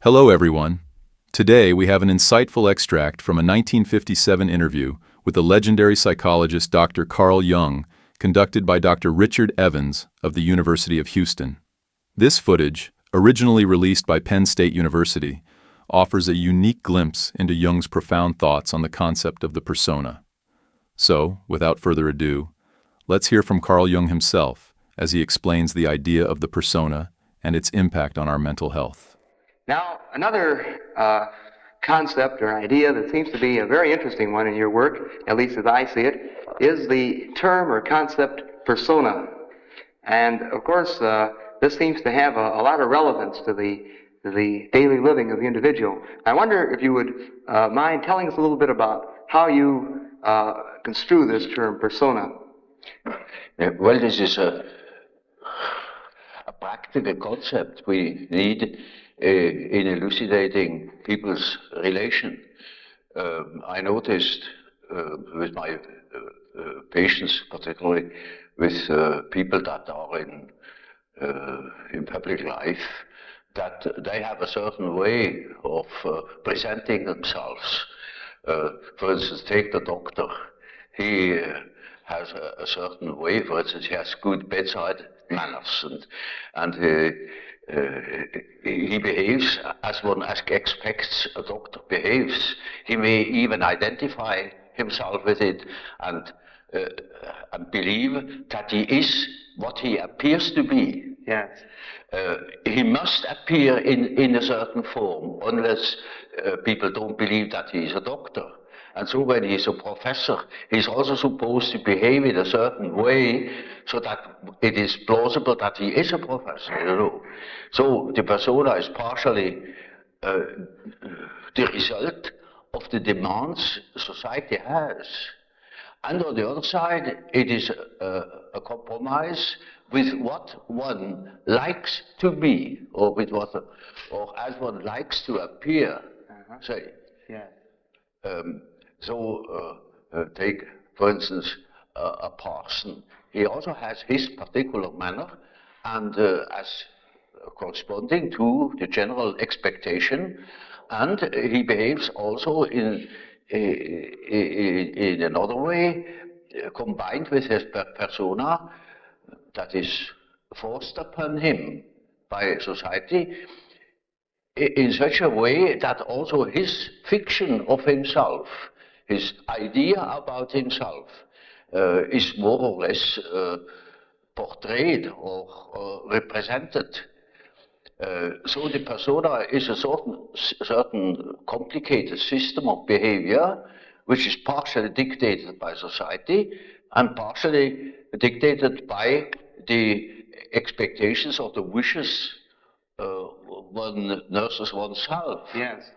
Hello, everyone. Today, we have an insightful extract from a 1957 interview with the legendary psychologist Dr. Carl Jung, conducted by Dr. Richard Evans of the University of Houston. This footage, originally released by Penn State University, offers a unique glimpse into Jung's profound thoughts on the concept of the persona. So, without further ado, let's hear from Carl Jung himself as he explains the idea of the persona and its impact on our mental health. Now, another concept or idea that seems to be a very interesting one in your work, at least as I see it, is the term or concept persona. And of course, this seems to have a lot of relevance to the daily living of the individual. I wonder if you would mind telling us a little bit about how you construe this term persona. Well, this is a practical concept we need in elucidating people's relation. I noticed with my patients, particularly with people that are in public life, that they have a certain way of presenting themselves. For instance, take the doctor. He has a certain way. For instance, he has good bedside manners, and he behaves as one expects a doctor behaves. He may even identify himself with it and believe that he is what he appears to be. Yes. He must appear in a certain form, unless people don't believe that he is a doctor. And so when he's a professor, he's also supposed to behave in a certain way so that it is plausible that he is a professor, you know. So the persona is partially the result of the demands society has. And on the other side, it is a compromise with what one likes to be, or with what, or as one likes to appear. Say. Yeah. Take, for instance, a parson. He also has his particular manner, and as corresponding to the general expectation, and he behaves also in another way, combined with his persona that is forced upon him by society, in such a way that also his fiction of himself, his idea about himself, is more or less portrayed or represented. So the persona is a certain complicated system of behavior which is partially dictated by society and partially dictated by the expectations or the wishes one nurses oneself. Yes.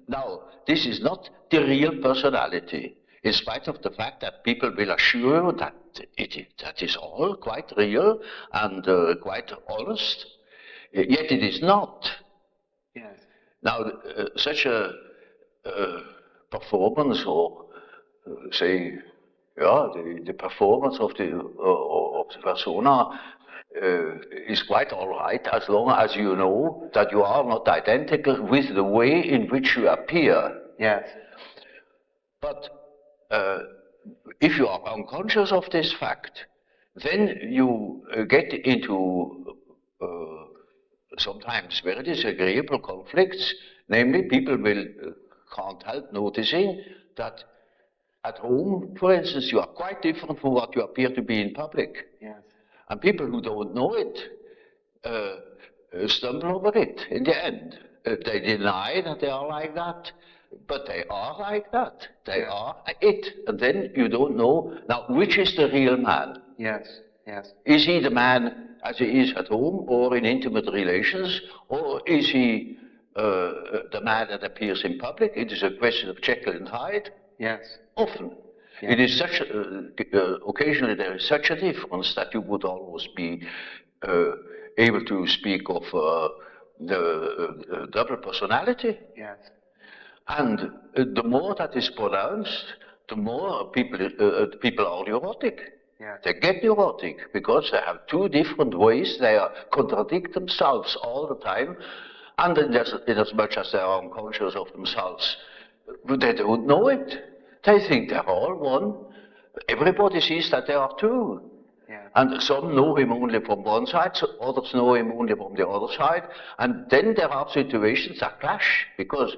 Now, this is not the real personality, in spite of the fact that people will assure you that that is all quite real and quite honest, yet it is not. Yes. Now, such a performance, or say, the performance of the persona is quite all right, as long as you know that you are not identical with the way in which you appear. Yes. But if you are unconscious of this fact, then you get into sometimes very disagreeable conflicts. Namely, people can't help noticing that at home, for instance, you are quite different from what you appear to be in public. Yes. And people who don't know it stumble over it in the end. They deny that they are like that, but they are like that. They are it. And then you don't know, now, which is the real man? Yes. Yes. Is he the man as he is at home or in intimate relations, or is he the man that appears in public? It is a question of Jekyll and Hyde. Yes. Often. Yeah. It is such occasionally there is such a difference that you would almost be able to speak of the double personality. Yes. And the more that is pronounced, the more people are neurotic. Yes. They get neurotic because they have two different ways. They contradict themselves all the time, And in as much as they are unconscious of themselves, but they don't know it. They think they're all one. Everybody sees that they are two. Yeah. And some know him only from one side, so others know him only from the other side. And then there are situations that clash, because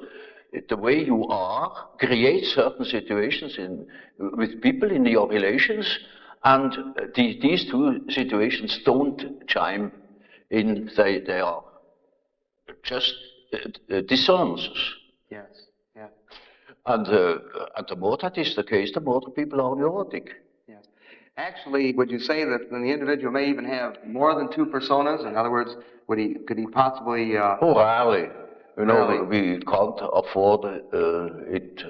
the way you are creates certain situations with people in your relations, and these two situations don't chime in, they are just dissonances. Yes. Yeah. And the more that is the case, the more the people are neurotic. Yes. Actually, would you say that the individual may even have more than two personas? In other words, could he possibly? Oh, rarely. You know, Rarely. we can't afford it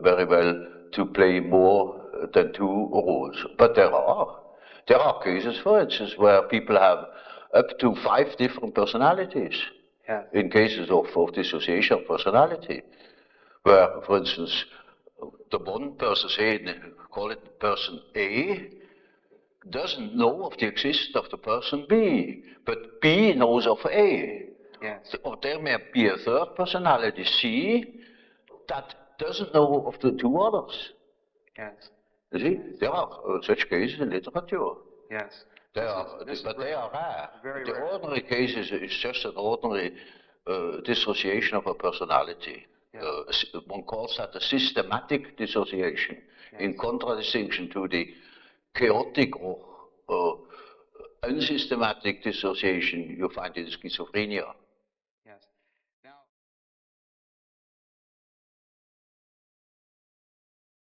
very well to play more than two roles. But there are cases, for instance, where people have up to 5 different personalities. Yes. In cases of dissociation of personality, where, for instance, the one person, say, call it person A, doesn't know of the existence of the person B, but B knows of A. Yes. Or there may be a third personality, C, that doesn't know of the two others. Yes. You see, there are such cases in literature. Yes. They They are rare. very The rare. ordinary case is just an ordinary dissociation of a personality. Yeah. One calls that a systematic dissociation, in contradistinction to the chaotic or unsystematic dissociation you find in schizophrenia.